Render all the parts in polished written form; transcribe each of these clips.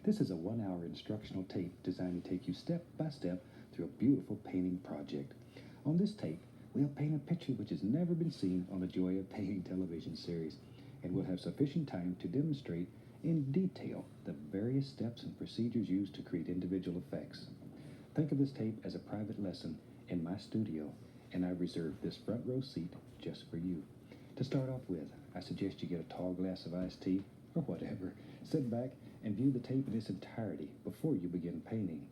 This is a 1-hour instructional tape designed to take you step by step through a beautiful painting project. On this tape, we'll paint a picture which has never been seen on the Joy of Painting television series, and we'll have sufficient time to demonstrate in detail the various steps and procedures used to create individual effects. Think of this tape as a private lesson in my studio, and I've reserved this front row seat just for you. To start off with, I suggest you get a tall glass of iced tea, or whatever, sit back and view the tape in its entirety before you begin painting.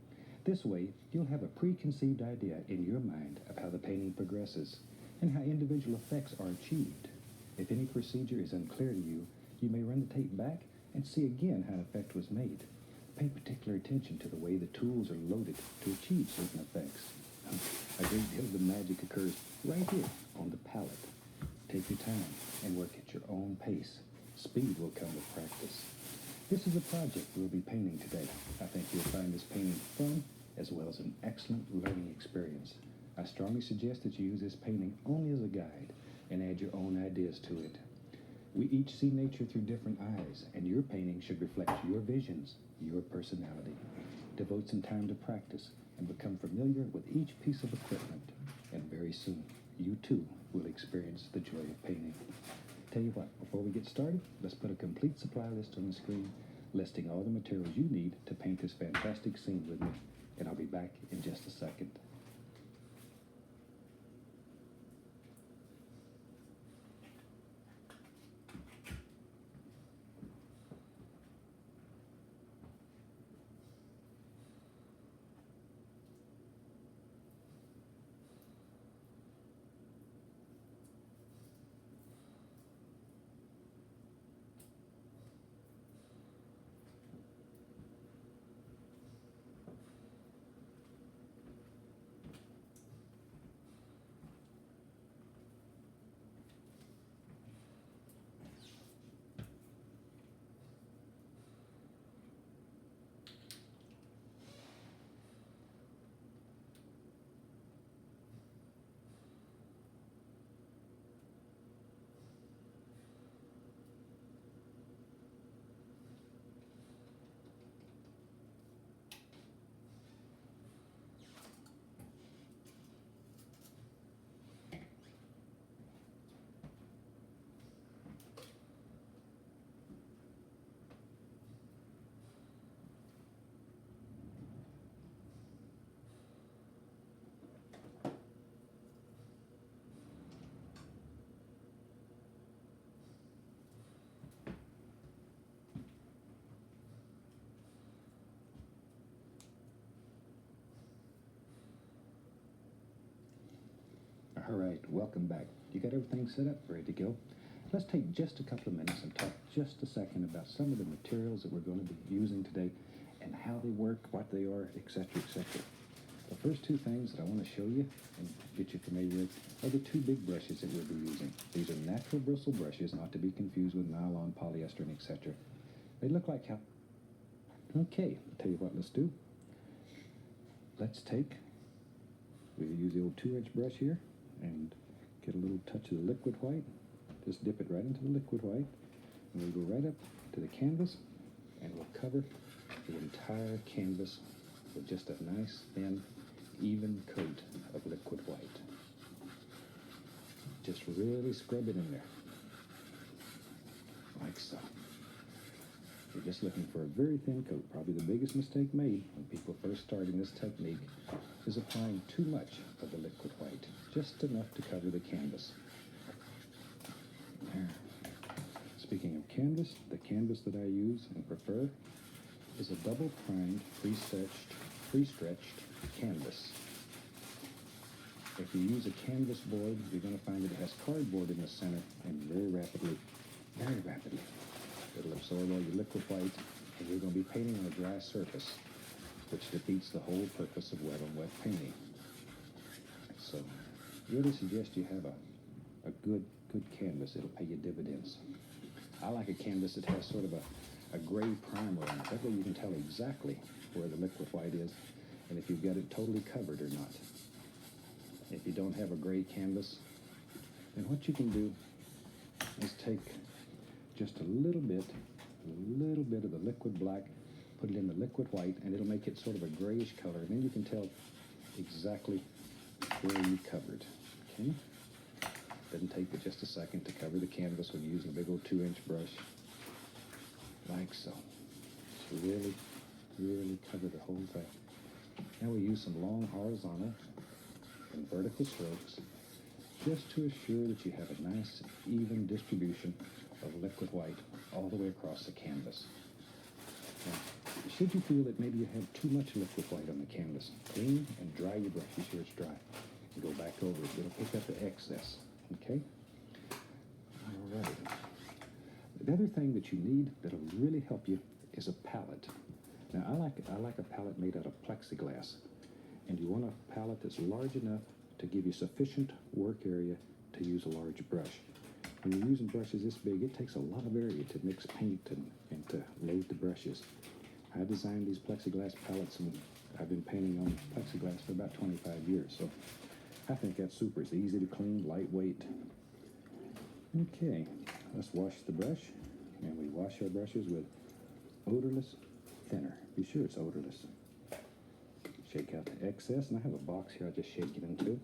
This way, you'll have a preconceived idea in your mind of how the painting progresses and how individual effects are achieved. If any procedure is unclear to you, you may run the tape back and see again how an effect was made. Pay particular attention to the way the tools are loaded to achieve certain effects. A great deal of the magic occurs right here on the palette. Take your time and work at your own pace. Speed will come with practice. This is a project we'll be painting today. I think you'll find this painting fun as well as an excellent learning experience. I strongly suggest that you use this painting only as a guide and add your own ideas to it. We each see nature through different eyes, and your painting should reflect your visions, your personality. Devote some time to practice and become familiar with each piece of equipment, and very soon, you too will experience the joy of painting. Tell you what, before we get started, let's put a complete supply list on the screen, listing all the materials you need to paint this fantastic scene with me, and I'll be back in just a second. All right, welcome back. You got everything set up, ready to go? Let's take just a couple of minutes and talk just a second about some of the materials that we're going to be using today and how they work, what they are, etc., etc. The first two things that I want to show you and get you familiar with are the two big brushes that we'll be using. These are natural bristle brushes, not to be confused with nylon, polyester, and etc. They look like how... Okay, I'll tell you what let's do. Let's take... We'll use the old 2-inch brush here and get a little touch of the liquid white. Just dip it right into the liquid white, and we'll go right up to the canvas, and we'll cover the entire canvas with just a nice, thin, even coat of liquid white. Just really scrub it in there, like so. You're just looking for a very thin coat. Probably the biggest mistake made when people first start in this technique is applying too much of the liquid white, just enough to cover the canvas. There. Speaking of canvas, the canvas that I use and prefer is a double primed, pre-stretched canvas. If you use a canvas board, you're going to find that it has cardboard in the center, and very rapidly, it'll absorb all your liquid white, and you're going to be painting on a dry surface, which defeats the whole purpose of wet on wet painting. So, really suggest you have a good canvas. It'll pay you dividends. I like a canvas that has sort of a gray primer on it. That way you can tell exactly where the liquid white is and if you've got it totally covered or not. If you don't have a gray canvas, then what you can do is take just a little bit of the liquid black, put it in the liquid white, and it'll make it sort of a grayish color, and then you can tell exactly where you covered. Okay? Doesn't take but just a second to cover the canvas when you're using a big old 2-inch brush, like so. Just really, really cover the whole thing. Now we use some long horizontal and vertical strokes just to assure that you have a nice, even distribution of liquid white all the way across the canvas. Now, should you feel that maybe you have too much liquid white on the canvas, clean and dry your brush. Be sure it's dry. And go back over it. It'll pick up the excess. Okay? All right. The other thing that you need that'll really help you is a palette. Now, I like a palette made out of plexiglass. And you want a palette that's large enough to give you sufficient work area to use a large brush. When you're using brushes this big, it takes a lot of area to mix paint and to load the brushes. I designed these plexiglass palettes, and I've been painting on plexiglass for about 25 years, so I think that's super. It's easy to clean, lightweight. Okay, let's wash the brush, and we wash our brushes with odorless thinner. Be sure it's odorless. Shake out the excess, and I have a box here. I'll just shake it into.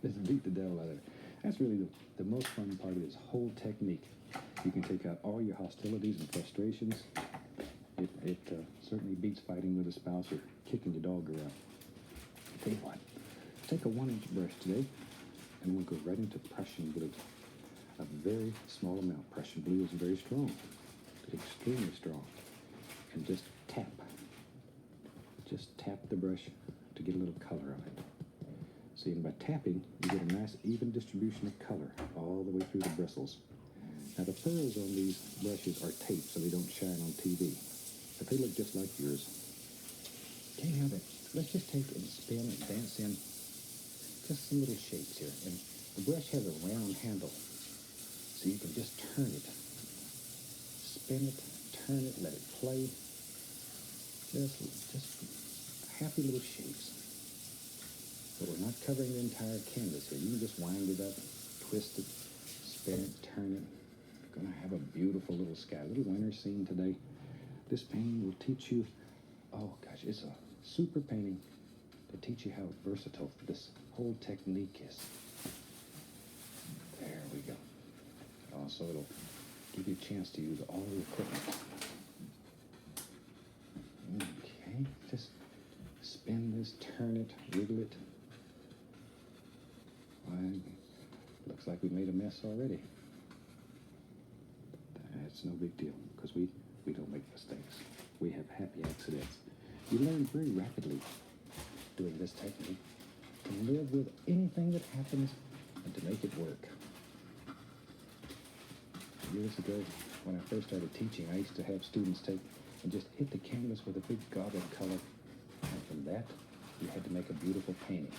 Just beat the devil out of it. That's really the most fun part of this whole technique. You can take out all your hostilities and frustrations. It certainly beats fighting with a spouse or kicking your dog around. Tell you what, take a 1-inch brush today, and we'll go right into Prussian blue. A very small amount. Prussian blue is very strong, extremely strong. And just tap the brush to get a little color on it. See, and by tapping, you get a nice even distribution of color all the way through the bristles. Now, the furrows on these brushes are taped so they don't shine on TV, but they look just like yours. Okay, now then, let's just take and spin and dance in just some little shapes here. And the brush has a round handle, so you can just turn it, spin it, turn it, let it play. Just happy little shapes. But we're not covering the entire canvas here. You can just wind it up, twist it, spin it, turn it. You're going to have a beautiful little sky, a little winter scene today. This painting will teach you, oh gosh, it's a super painting to teach you how versatile this whole technique is. There we go. Also, it'll give you a chance to use all the equipment. Okay, just spin this, turn it, wiggle it. Well, looks like we made a mess already. That's no big deal, because we don't make mistakes. We have happy accidents. You learn very rapidly doing this technique to live with anything that happens and to make it work. Years ago, when I first started teaching, I used to have students take and just hit the canvas with a big gob of color. And from that, you had to make a beautiful painting.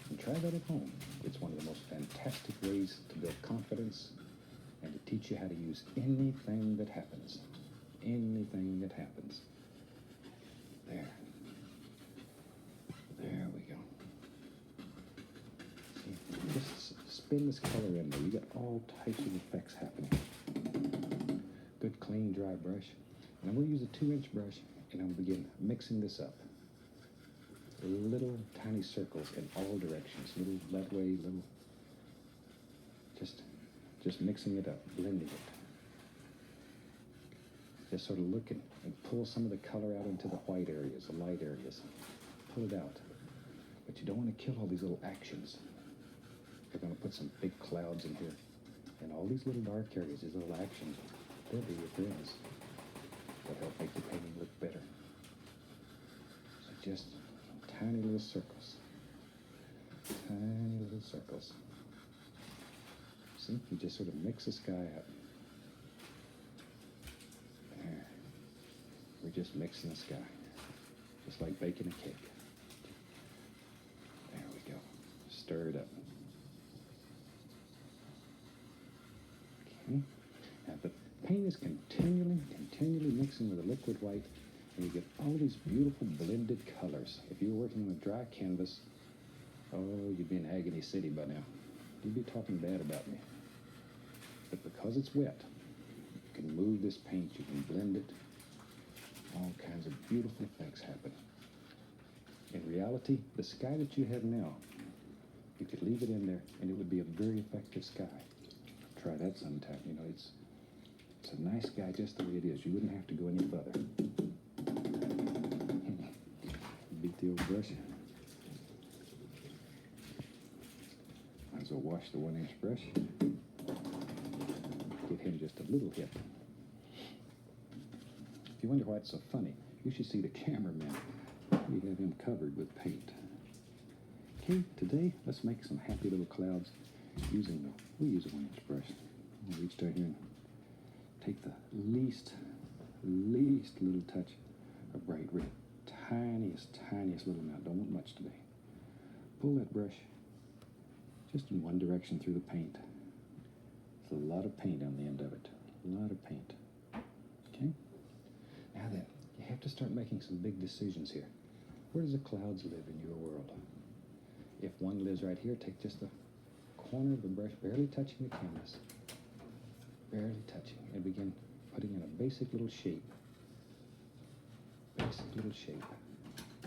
And try that at home. It's one of the most fantastic ways to build confidence and to teach you how to use anything that happens. Anything that happens. There. There we go. See, just spin this color in there. You get all types of effects happening. Good, clean, dry brush. And I'm going to use a 2-inch brush, and I'm going to begin mixing this up. Little tiny circles in all directions. Little that way, little. Just mixing it up, blending it. Just sort of looking and pull some of the color out into the white areas, the light areas. Pull it out. But you don't want to kill all these little actions. You're going to put some big clouds in here. And all these little dark areas, these little actions, they'll be your friends. They'll help make the painting look better. So just tiny little circles. Tiny little circles. See, you just sort of mix the sky up. There. We're just mixing the sky. Just like baking a cake. There we go. Stir it up. Okay. Now the paint is continually mixing with the liquid white, and you get all these beautiful blended colors. If you were working on a dry canvas, oh, you'd be in Agony City by now. You'd be talking bad about me. But because it's wet, You can move this paint, you can blend it. All kinds of beautiful effects happen. In reality, the sky that you have now, you could leave it in there and it would be a very effective sky. Try that sometime. You know, it's a nice sky just the way it is. You wouldn't have to go any further. Beat the old brush. Might as well wash the 1-inch brush. Give him just a little hit. If you wonder why it's so funny, you should see the cameraman. We have him covered with paint. Okay, today let's make some happy little clouds using we use a 1-inch brush. I'll reach down here and take the least little touch of bright red. Tiniest little amount. Don't want much today. Pull that brush just in one direction through the paint. There's a lot of paint on the end of it. A lot of paint. Okay? Now then, you have to start making some big decisions here. Where does the clouds live in your world? If one lives right here, take just the corner of the brush, barely touching the canvas. Barely touching. And begin putting in a basic little shape. Basic little shape.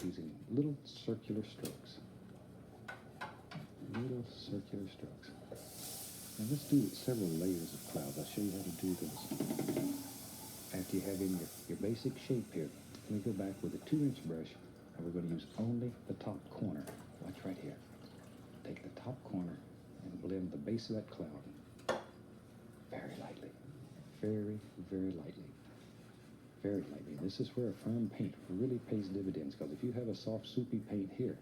Using little circular strokes. Little circular strokes. Now let's do several layers of clouds. I'll show you how to do this. After you have in your basic shape here, let me go back with a 2-inch brush, and we're going to use only the top corner. Watch right here. Take the top corner and blend the base of that cloud. Very lightly. Very, very lightly. Very lightly. This is where a firm paint really pays dividends, because if you have a soft, soupy paint here,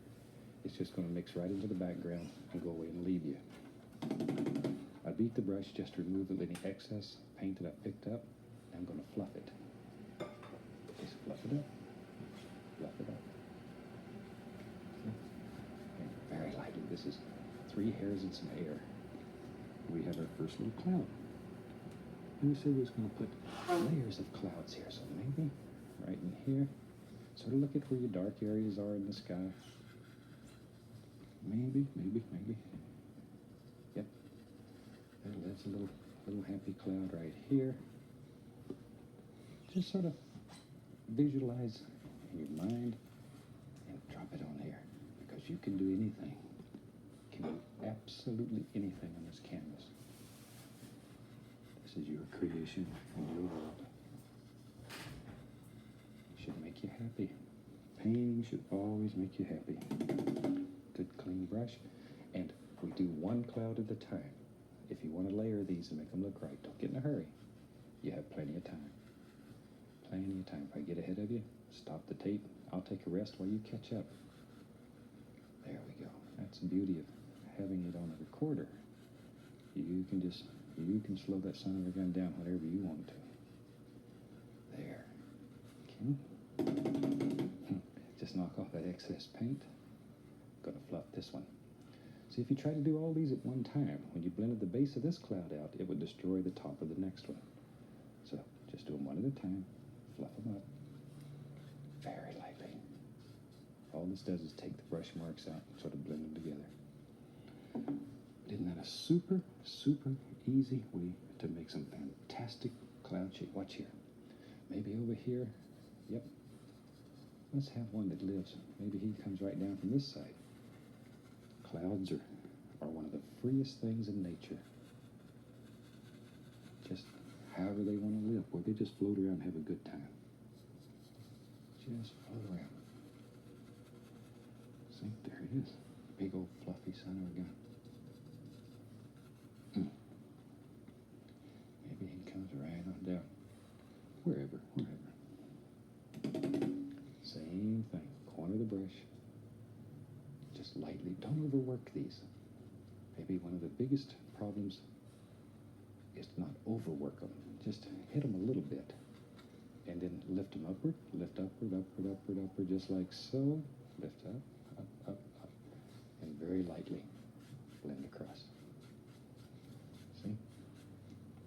it's just going to mix right into the background and go away and leave you. I beat the brush just to remove any excess paint that I picked up. I'm going to fluff it. Just fluff it up. Fluff it up. And very lightly. This is 3 hairs and some air. We have our first little cloud. And we said we was going to put layers of clouds here. So maybe right in here. Sort of look at where your dark areas are in the sky. Maybe. Yep. That's a little happy cloud right here. Just sort of visualize in your mind and drop it on here, because you can do anything. You can do absolutely anything on this canvas. This is your creation and your world. It should make you happy. Painting should always make you happy. Good clean brush, and we do one cloud at a time. If you want to layer these and make them look right, don't get in a hurry. You have plenty of time. Plenty of time. If I get ahead of you, stop the tape. I'll take a rest while you catch up. There we go. That's the beauty of having it on a recorder. You can slow that son of a gun down whenever you want to. There. Okay. Just knock off that excess paint. Gonna fluff this one. See, if you try to do all these at one time, when you blended the base of this cloud out, it would destroy the top of the next one. So just do them one at a time. Fluff them up. Very lightly. All this does is take the brush marks out and sort of blend them together. Isn't that a super, super easy way to make some fantastic cloud shape? Watch here. Maybe over here. Yep. Let's have one that lives. Maybe he comes right down from this side. Clouds are one of the freest things in nature. Just however they want to live. Boy, they just float around and have a good time. Just float around. See, there it is. Big old fluffy son of a gun. Maybe he comes right on down. Wherever. Same thing. Corner of the brush. Just lightly. Don't overwork these. Maybe one of the biggest problems is to not overwork them. Just hit them a little bit. And then lift them upward. Lift upward, just like so. Lift up. And very lightly blend across. See?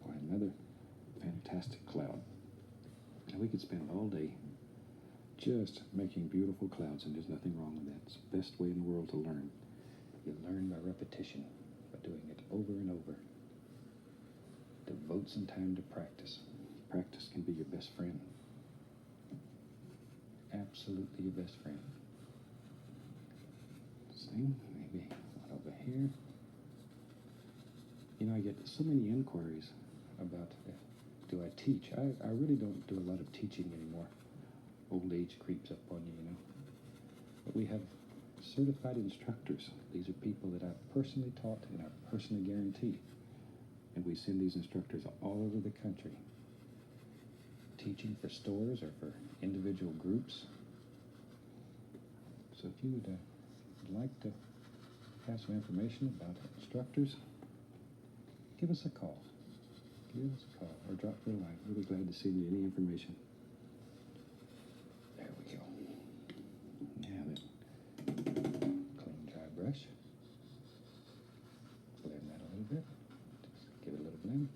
Boy, another fantastic cloud. And we could spend all day just making beautiful clouds, and there's nothing wrong with that. It's the best way in the world to learn. You learn by repetition, by doing it over and over. Devote some time to practice. Practice can be your best friend. Absolutely your best friend. See, maybe one over here. You know, I get so many inquiries about do I teach? I really don't do a lot of teaching anymore. Old age creeps up on you, you know. But we have certified instructors. These are people that I've personally taught and I personally guarantee. And we send these instructors all over the country, teaching for stores or for individual groups. So if you would like to have some information about instructors, give us a call. Give us a call or drop me a line. We'll be glad to send you any information. There we go. Now then, clean, dry brush. Blend that a little bit. Just give it a little blend.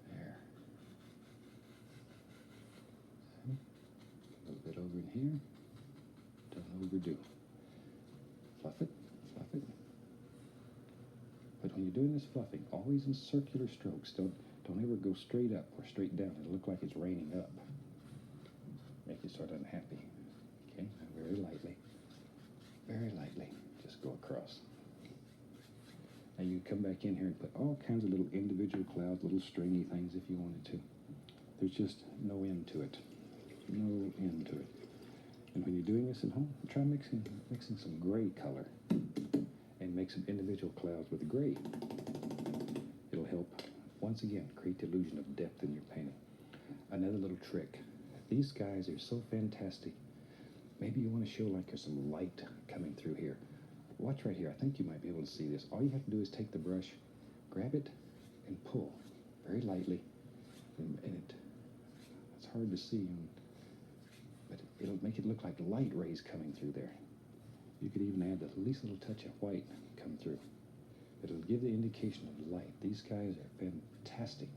There. See? A little bit over in here. Don't overdo. Fluff it, fluff it. But when you're doing this fluffing, always in circular strokes. Don't ever go straight up or straight down. It'll look like it's raining up. Make you sort of unhappy. Okay, now very lightly, just go across. Now you come back in here and put all kinds of little individual clouds, little stringy things if you wanted to. There's just no end to it. No end to it. And when you're doing this at home, try mixing some gray color and make some individual clouds with gray. It'll help, once again, create the illusion of depth in your painting. Another little trick. These guys are so fantastic. Maybe you want to show like there's some light coming through here. Watch right here. I think you might be able to see this. All you have to do is take the brush, grab it, and pull very lightly. And it's hard to see, but it'll make it look like light rays coming through there. You could even add the least little touch of white come through. It'll give the indication of light. These skies are fantastic.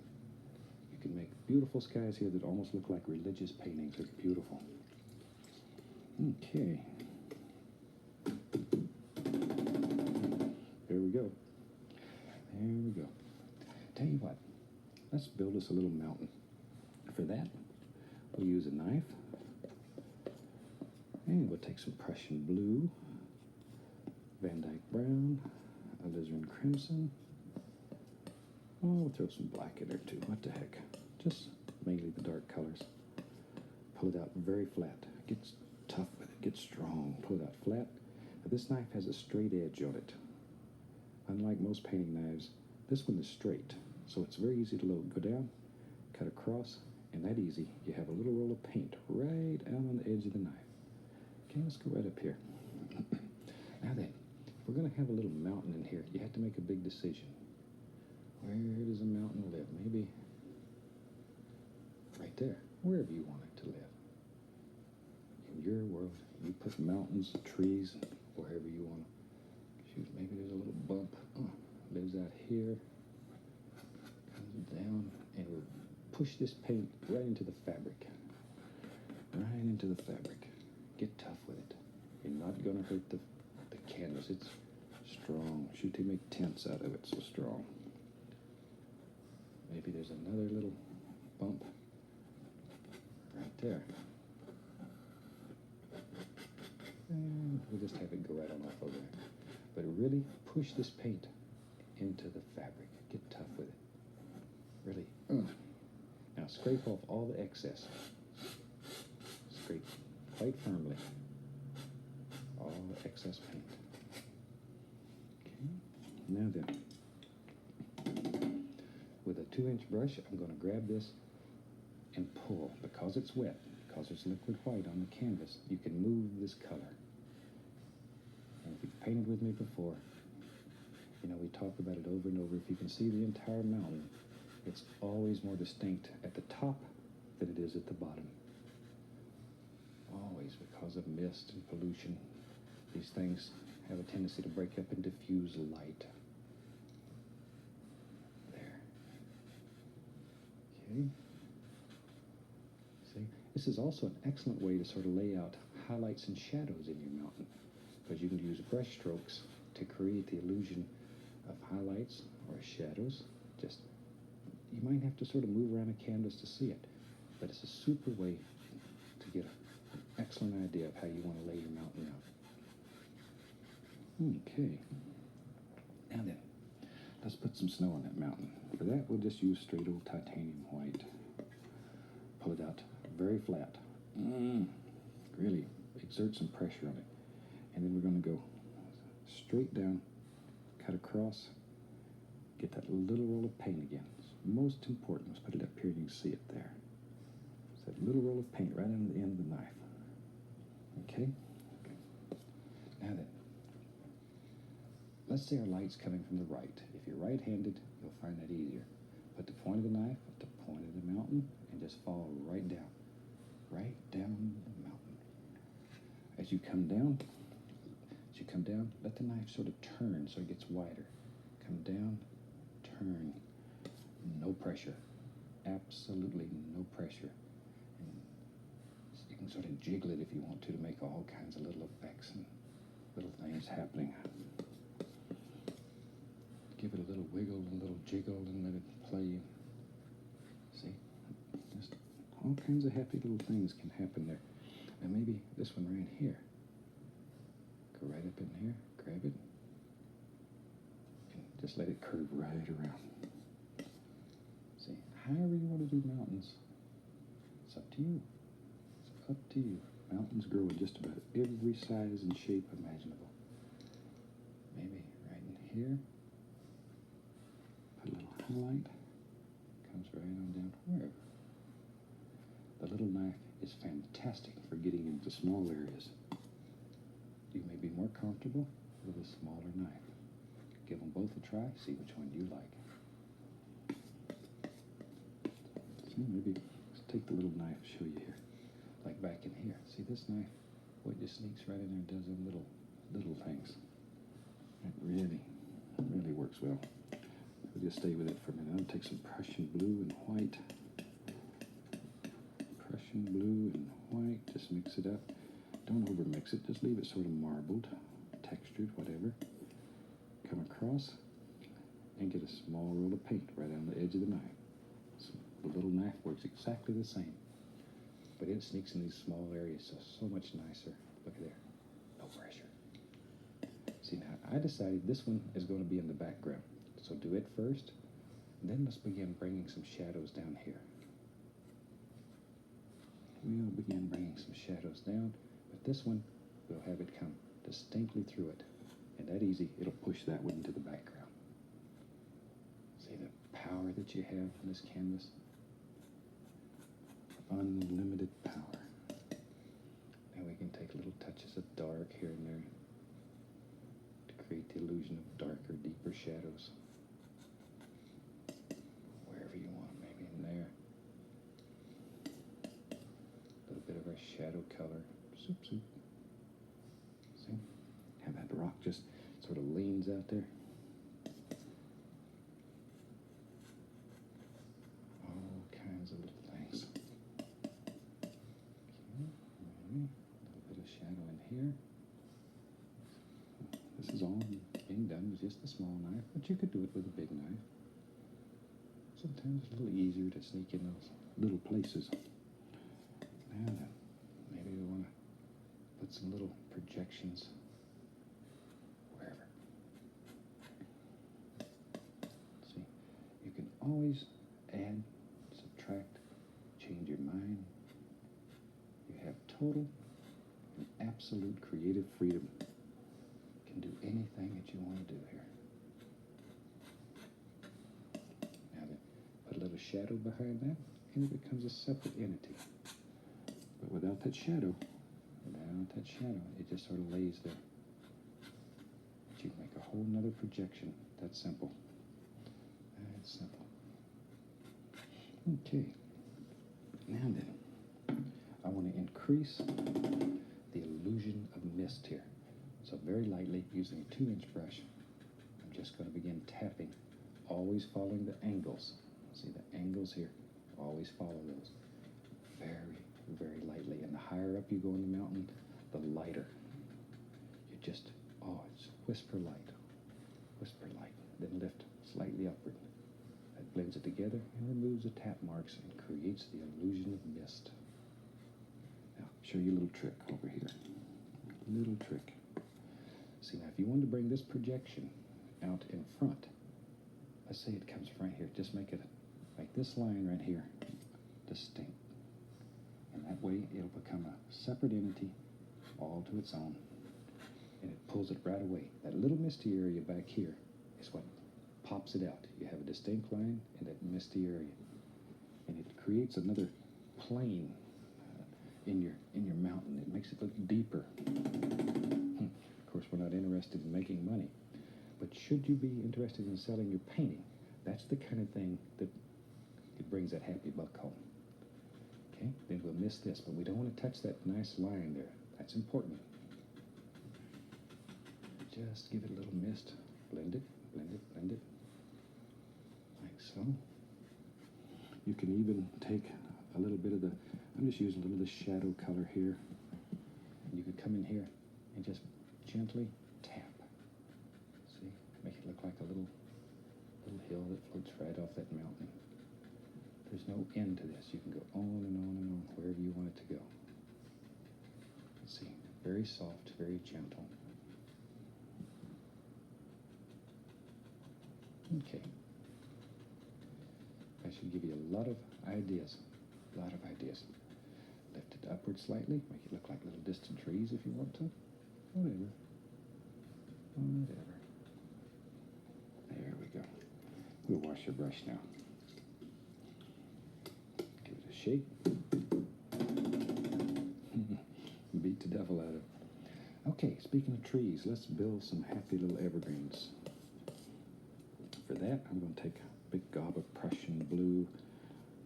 You can make beautiful skies here that almost look like religious paintings. They're beautiful. Okay. There we go. There we go. Tell you what, let's build us a little mountain. For that, we'll use a knife. And we'll take some Prussian blue, Van Dyke brown, alizarin crimson. Oh, we'll throw some black in there too. What the heck? Just mainly the dark colors. Pull it out very flat. Get tough with it. Get strong. Pull it out flat. Now, this knife has a straight edge on it. Unlike most painting knives, this one is straight. So it's very easy to load. Go down, cut across, and that easy. You have a little roll of paint right out on the edge of the knife. Okay, let's go right up here. Now then, we're going to have a little mountain in here. You have to make a big decision. Where does a mountain live? Maybe right there, wherever you want it to live. In your world, you put mountains, trees, wherever you want to. Shoot, maybe there's a little bump. Lives out here, comes down, and we'll push this paint right into the fabric. Right into the fabric. Get tough with it. You're not going to hurt the canvas. It's strong. Shoot, they make tents out of it, so strong. Maybe there's another little bump right there. And we'll just have it go right on off over there. But really push this paint into the fabric. Get tough with it. Really. Now scrape off all the excess. Scrape quite firmly all the excess paint. Okay. Now then, with a 2-inch brush, I'm going to grab this and pull. Because it's wet, because there's liquid white on the canvas, you can move this color. And if you've painted with me before, you know, we talk about it over and over. If you can see the entire mountain, it's always more distinct at the top than it is at the bottom. Always, because of mist and pollution. These things have a tendency to break up and diffuse light. There. Okay. See, this is also an excellent way to sort of lay out highlights and shadows in your mountain, because you can use brush strokes to create the illusion of highlights or shadows. Just you might have to sort of move around a canvas to see it, but it's a super way to get an excellent idea of how you want to lay your mountain out. Okay, now then, let's put some snow on that mountain. For that, we'll just use straight old titanium white. Pull it out very flat. Really exert some pressure on it. And then we're going to go straight down, cut across, get that little roll of paint again. It's most important. Let's put it up here and you can see it there. It's that little roll of paint right on the end of the knife. Okay? Now then, let's say our light's coming from the right. If you're right-handed, you'll find that easier. Put the point of the knife at the point of the mountain and just follow right down the mountain. As you come down, let the knife sort of turn so it gets wider. Come down, turn. No pressure. Absolutely no pressure. And you can sort of jiggle it if you want to make all kinds of little effects and little things happening. Give it a little wiggle, a little jiggle, and let it play. See? Just all kinds of happy little things can happen there. And maybe this one right here. Go right up in here, grab it, and just let it curve right around. See, however you want to do mountains, it's up to you. It's up to you. Mountains grow in just about every size and shape imaginable. Maybe right in here. Put a little highlight. Comes right on down wherever. The little knife is fantastic for getting into small areas. You may be more comfortable with a smaller knife. Give them both a try, see which one you like. See, maybe let's take the little knife, show you here. Like back in here. See this knife? Boy, it just sneaks right in there and does them little things. It really works well. We'll just stay with it for a minute. I'll take some Prussian blue and white. Prussian blue and white, just mix it up. Don't over mix it, just leave it sort of marbled, textured, whatever. Come across and get a small roll of paint right on the edge of the knife. So the little knife works exactly the same, but it sneaks in these small areas so much nicer. Look there, no pressure. See now, I decided this one is going to be in the background, so do it first, and then let's begin bringing some shadows down here. We'll begin bringing some shadows down. But this one, we'll have it come distinctly through it. And that easy, it'll push that one into the background. See the power that you have on this canvas? Unlimited power. Now we can take little touches of dark here and there to create the illusion of darker, deeper shadows. Wherever you want, maybe in there. A little bit of our shadow color. Zoop. See? How that rock just sort of leans out there. All kinds of little things. Okay, a little bit of shadow in here. This is all being done with just a small knife, but you could do it with a big knife. Sometimes it's a little easier to sneak in those little places. Now then, maybe we want to put some little projections wherever. See, you can always add, subtract, change your mind. You have total and absolute creative freedom. You can do anything that you want to do here. Now then, put a little shadow behind that, and it becomes a separate entity. But without that shadow, it just sort of lays there. But you can make a whole nother projection. That's simple. That's simple. Okay. Now then, I want to increase the illusion of mist here. So very lightly, using a 2-inch brush, I'm just going to begin tapping, always following the angles. See the angles here? Always follow those. Very lightly. And the higher up you go in the mountain, the lighter. You just, it's whisper light. Then lift slightly upward. That blends it together and removes the tap marks and creates the illusion of mist. Now, show you a little trick over here. Little trick. See, now if you wanted to bring this projection out in front, let's say it comes right here, just make this line right here distinct. And that way it'll become a separate entity all to its own. And it pulls it right away. That little misty area back here is what pops it out. You have a distinct line and that misty area. And it creates another plane in your mountain. It makes it look deeper. Of course, we're not interested in making money. But should you be interested in selling your painting, that's the kind of thing that it brings that happy buck home. Okay, then we'll miss this, but we don't want to touch that nice line there. That's important. Just give it a little mist. Blend it, blend it, blend it. Like so. You can even take a little bit of the, I'm just using a little of the shadow color here. And you could come in here and just gently tap. See? Make it look like a little hill that floats right off that mountain. There's no end to this. You can go on and on and on wherever you want it to go. Let's see. Very soft, very gentle. Okay. That should give you a lot of ideas. A lot of ideas. Lift it upward slightly. Make it look like little distant trees if you want to. Whatever. Whatever. There we go. We'll wash your brush now. Give it a shake. Beat the devil out of it. Okay, speaking of trees, let's build some happy little evergreens. For that, I'm going to take a big gob of Prussian blue.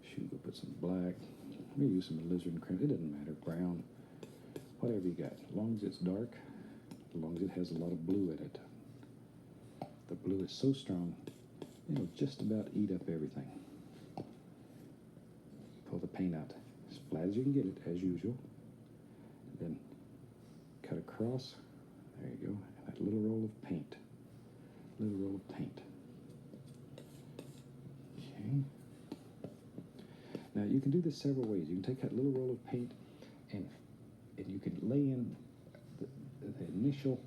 Shoot, we'll put some black. We'll use some alizarin crimson. It doesn't matter, brown, whatever you got. As long as it's dark, as long as it has a lot of blue in it. The blue is so strong, it'll just about eat up everything. Pull the paint out as flat as you can get it, as usual. And then cut across. There you go. That little roll of paint. Little roll of paint. Okay. Now you can do this several ways. You can take that little roll of paint and you can lay in the initial